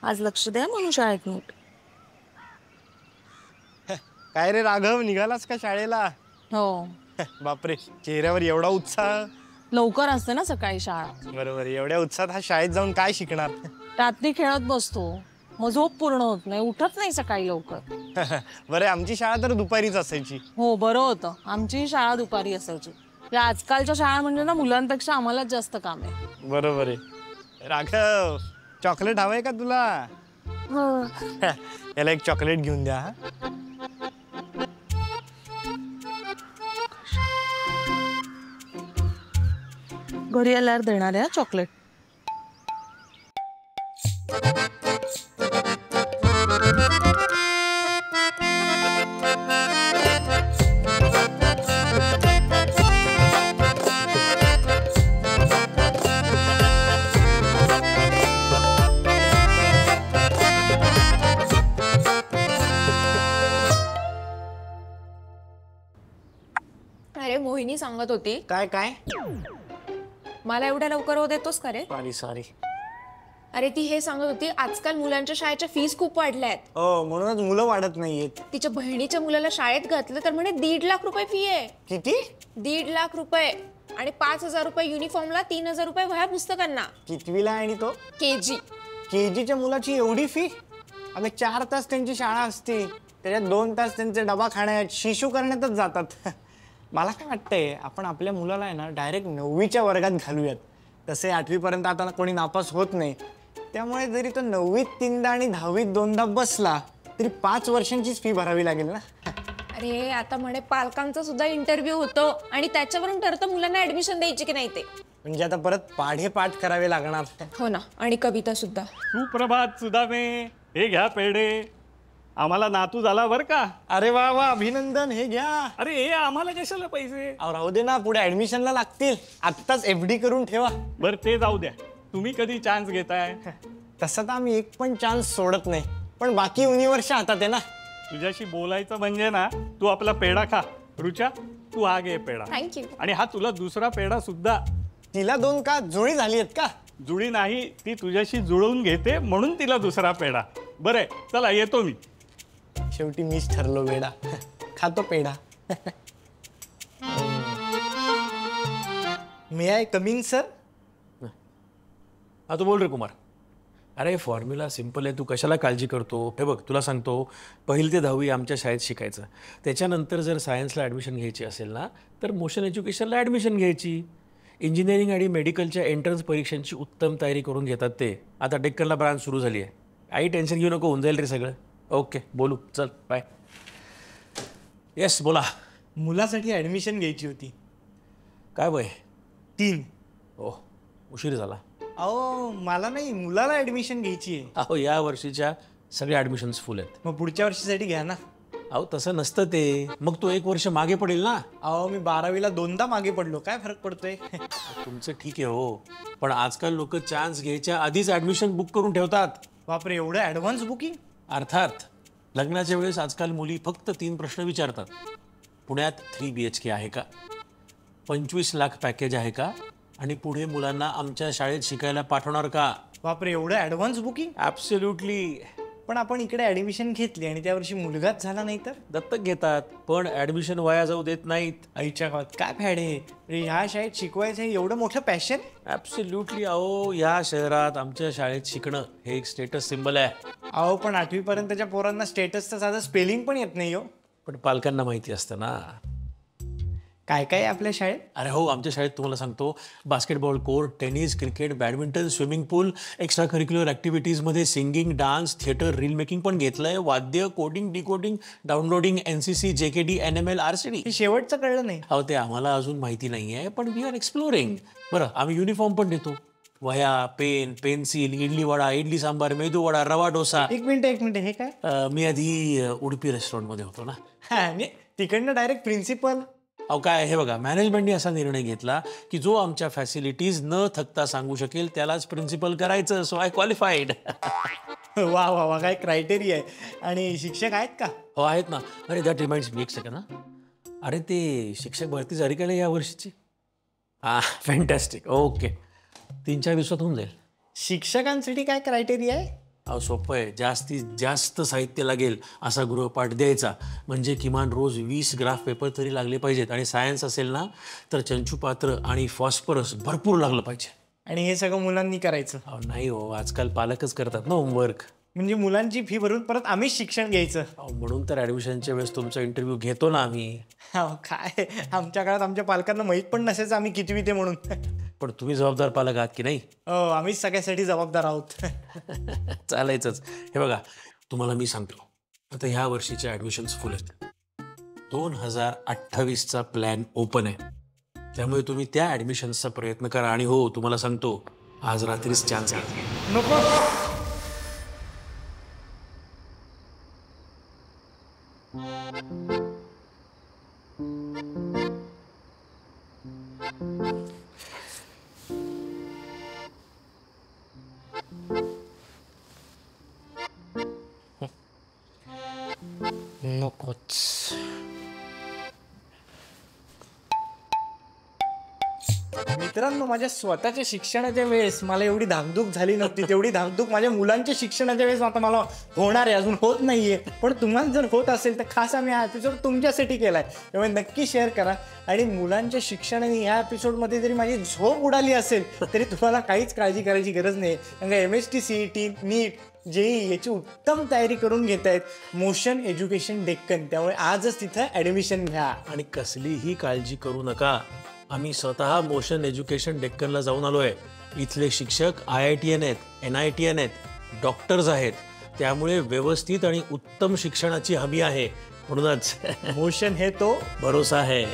आज लक्ष द्या म्हणून शाळेत नीट. काय रे राघव, निघालास का शाळेला? हो. बापरे, चेहऱ्यावर एवढा उत्साह. लवकर असते ना सकाळी शाळा. बरोबर, एवढ्या उत्साहात हा शाळेत जाऊन काय शिकणार? रात्री खेळत बसतो, मग झोप पूर्ण होत नाही, उठत नाही सकाळी लवकर. बरे, आमची शाळा तर दुपारीच असायची. हो बरं होतं, आमची शाळा दुपारी असायची. या आजकालच्या शाळा म्हणजे ना मुलांपेक्षा आम्हालाच जास्त काम आहे. बरोबर आहे. राघव, चॉकलेट हवंय का तुला? याला एक चॉकलेट घेऊन द्या. घरी आल्यावर देणार आहे चॉकलेट. अरे मोहिनी सांगत होती काय काय? मला एवढ्या लवकर हो देतोस का रे? Sorry sorry. अरे ती हे सांगत होती आजकाल मुलांच्या शाळेच्या फीस खूप वाढल्या आहेत. हो, म्हणूनच मुलं वाढत नाहीयेत. तिच्या बहिणीच्या मुलाला शाळेत घातलं तर म्हणे 1.5 लाख रुपये फी आहे. किती? 1.5 लाख रुपये. आणि 5,000 रुपये युनिफॉर्मला, 3,000 रुपये वह्या पुस्तकांना. कितवीला आहे आणि तो? केजी. केजीच्या मुलाची एवढी फी? अगं 4 तास त्यांची शाळा असते, त्याच्यात 2 तास त्यांचे डबा खाण्यात शिशू करण्यातच जातात. मला काय वाटतंय, आपण आपल्या मुलाला आहे ना डायरेक्ट 9वीच्या वर्गात घालूयात. तसे 8वीपर्यंत आता कोणी नापास होत नाही, त्यामुळे जरी तो 9वीत 3दा आणि 10वीत 2दा बसला तरी 5 वर्षांचीच फी भरावी लागेल ना. अरे आता म्हणे पालकांचा सुद्धा इंटरव्ह्यू होतो आणि त्याच्यावरून ठरतं मुलांना ऍडमिशन द्यायची की नाही ते. म्हणजे आता परत पाढे पाठ करावे लागणार. हो ना, आणि कविता सुद्धा. सुप्रभात सुदामे, हे घ्या पेढे. आम्हाला नातू झाला बर का. अरे वा वा, अभिनंदन. हे घ्या. अरे हे आम्हाला कशाला पैसे? अहो राहू दे ना, पुढे ऍडमिशनला लागतील. आत्ताच FD करून ठेवा. बर ते जाऊ द्या, तुम्ही कधी चान्स घेताय? तसं तर आम्ही एक पण चान्स सोडत नाही, पण बाकी युनिव्हर्सच्या हातात आहे ना. तुझ्याशी बोलायचं म्हणजे ना, तू आपला पेढा खा. रुचा, तू हा घे पेढा. थँक्यू. आणि हा तुला दुसरा पेढा सुद्धा. तिला 2 का जुळी झाली आहेत का? जुळी नाही, ती तुझ्याशी जुळवून घेते म्हणून तिला दुसरा पेढा. बरं, चला येतो मी. शेवटी मीच ठरलो वेडा. खातो पेढा. मे आय कमिंग सर? हा, तू बोल रे कुमार. अरे फॉर्म्युला सिम्पल आहे, तू कशाला काळजी करतो? हे बघ, तुला सांगतो, 1ली ते 10वी आमच्या शाळेत शिकायचं. त्याच्यानंतर जर सायन्सला ॲडमिशन घ्यायची असेल ना, तर मोशन एज्युकेशनला ॲडमिशन घ्यायची. इंजिनिअरिंग आणि मेडिकलच्या एंट्रन्स परीक्षांची उत्तम तयारी करून घेतात ते. आता डेक्कनला ब्रांच सुरू झाली आहे. काही टेन्शन घेऊ नको, होऊन जाईल रे सगळं. ओके, बोलू, चल बाय. येस बोला. मुलासाठी ॲडमिशन घ्यायची होती. काय वय? 3. हो, उशीर झाला. अहो मला नाही, मुलाला ॲडमिशन घ्यायची आहे. अहो या वर्षीच्या सगळ्या ॲडमिशन्स फुल आहेत. मग पुढच्या वर्षीसाठी घ्या ना. अहो तसं नसतं ते, मग तो 1 वर्ष मागे पडेल ना. अहो मी 12वीला 2दा मागे पडलो, काय फरक पडतोय? तुमचं ठीक आहे हो, पण आजकाल लोक चान्स घ्यायच्या आधीच ॲडमिशन बुक करून ठेवतात. बापरे, एवढं ॲडव्हान्स बुकिंग? अर्थात लग्नाच्या वेळेस आजकाल मुली फक्त 3 प्रश्न विचारतात. पुण्यात 3 BHK आहे का, 25 लाख पॅकेज आहे का, आणि पुढे मुलांना आमच्या शाळेत शिकायला पाठवणार का. बापरे, एवढं ॲडव्हान्स बुकिंग? ॲब्सोल्युटली. पण आपण इकडे ॲडमिशन घेतली आणि त्या वर्षी मुलगाच झाला नाही तर? दत्तक घेतात, पण ॲडमिशन वाया जाऊ देत नाहीत. आईच्या गावात काय फॅड आहे ह्या शाळेत शिकवायचं, हे एवढं मोठं पॅशन? ॲब्सोल्युटली. अहो या शहरात आमच्या शाळेत शिकणं हे एक स्टेटस सिम्बल आहे. अहो पण 8वीपर्यंतच्या पोरांना स्टेटसचं साधं स्पेलिंग पण येत नाही हो. पण पालकांना माहिती असतं ना. काय काय आपल्या शाळेत? अरे हो, आमच्या शाळेत तुम्हाला सांगतो, basketball court, tennis, cricket, badminton, swimming pool, extracurricular ॲक्टिव्हिटीजमध्ये singing, dance, theatre, reel making पण घेतलं आहे. वाद्य, coding, decoding, downloading, NCC, JKD, NML, RCD. हे शेवटचं कळलं नाही. अहो ते आम्हाला अजून माहिती नाही आहे, पण वी आर एक्सप्लोरिंग. बरं, आम्ही युनिफॉर्म पण देतो. वह्या, पेन, पेन्सिल, इडली वडा, इडली सांबार, मेदू वडा, रवा डोसा. एक मिनिट, हे काय? मी आधी उडुपी रेस्टॉरंटमध्ये होतो ना. आणि तिकडनं डायरेक्ट प्रिन्सिपल? अहो काय, हे बघा, मॅनेजमेंटने असा निर्णय घेतला की जो आमच्या फॅसिलिटीज न थकता सांगू शकेल त्यालाच प्रिन्सिपल करायचं. So I qualified. वा वा वा, काय क्रायटेरिया आहे. आणि शिक्षक आहेत का? हो आहेत ना. अरे दॅट रिमाइंड्स मी, एक सेकंड ना. अरे ते शिक्षक भरती झाली का नाही या वर्षीची? हां, फॅन्टॅस्टिक. ओके, 3-4 दिवसात होऊन जाईल. शिक्षकांसाठी काय क्रायटेरिया आहे? अहो सोपं आहे, जास्तीत जास्त साहित्य लागेल असा गृहपाठ द्यायचा, म्हणजे किमान रोज 20 ग्राफ पेपर तरी लागले पाहिजेत. आणि सायन्स असेल ना तर चंचुपात्र आणि फॉस्फरस भरपूर लागलं पाहिजे. आणि हे सगळं मुलांनी करायचं अहो नाही हो, आजकाल पालकच करतात ना होमवर्क. म्हणजे मुलांची फी भरून परत आम्हीच शिक्षण घ्यायचं. अहो म्हणून तर ॲडमिशनच्या वेळेस तुमचा इंटरव्ह्यू घेतो ना आम्ही. अहो, काय आमच्या काळात आमच्या पालकांना माहीत पण नसायचं आम्ही कितवी ते म्हणून. पण तुम्ही जबाबदार पालक आहात की नाही? हो, आम्हीच सगळ्यासाठी जबाबदार आहोत. चालायचंच. हे बघा, तुम्हाला मी सांगतो, आता ह्या वर्षीच्या ॲडमिशन्स फुल आहेत. 2028चा प्लॅन ओपन आहे, त्यामुळे तुम्ही त्या ॲडमिशन्सचा प्रयत्न करा. आणि हो, तुम्हाला सांगतो, आज रात्रीच चान्स आहे. नको. नकोच. मित्रांनो, माझ्या स्वतःच्या शिक्षणाच्या वेळेस मला एवढी धाकधूक झाली नव्हती, तेवढी धाकधूक माझ्या मुलांच्या शिक्षणाच्या वेळेस आता मला होणार आहे. अजून होत नाहीये, पण तुम्हाला जर होत असेल तर खास आम्ही हा एपिसोड तुमच्यासाठी केलाय, त्यामुळे नक्की शेअर करा. आणि मुलांच्या शिक्षणाने या एपिसोडमध्ये जरी माझी झोप उडाली असेल तरी तुम्हाला काहीच काळजी करायची गरज नाही, कारण MST CET नीट JEE याची उत्तम तयारी करून घेत आहेत मोशन एज्युकेशन डेक्कन. त्यामुळे आजच तिथं ॲडमिशन घ्या. आणि कसलीही काळजी करू नका, आम्ही स्वतः मोशन एज्युकेशन डेक्कनला जाऊन आलोय. इथले शिक्षक IITian आहेत, NITian आहेत, डॉक्टर्स आहेत, त्यामुळे व्यवस्थित आणि उत्तम शिक्षणाची हमी आहे. म्हणूनच मोशन हे तो भरोसा आहे.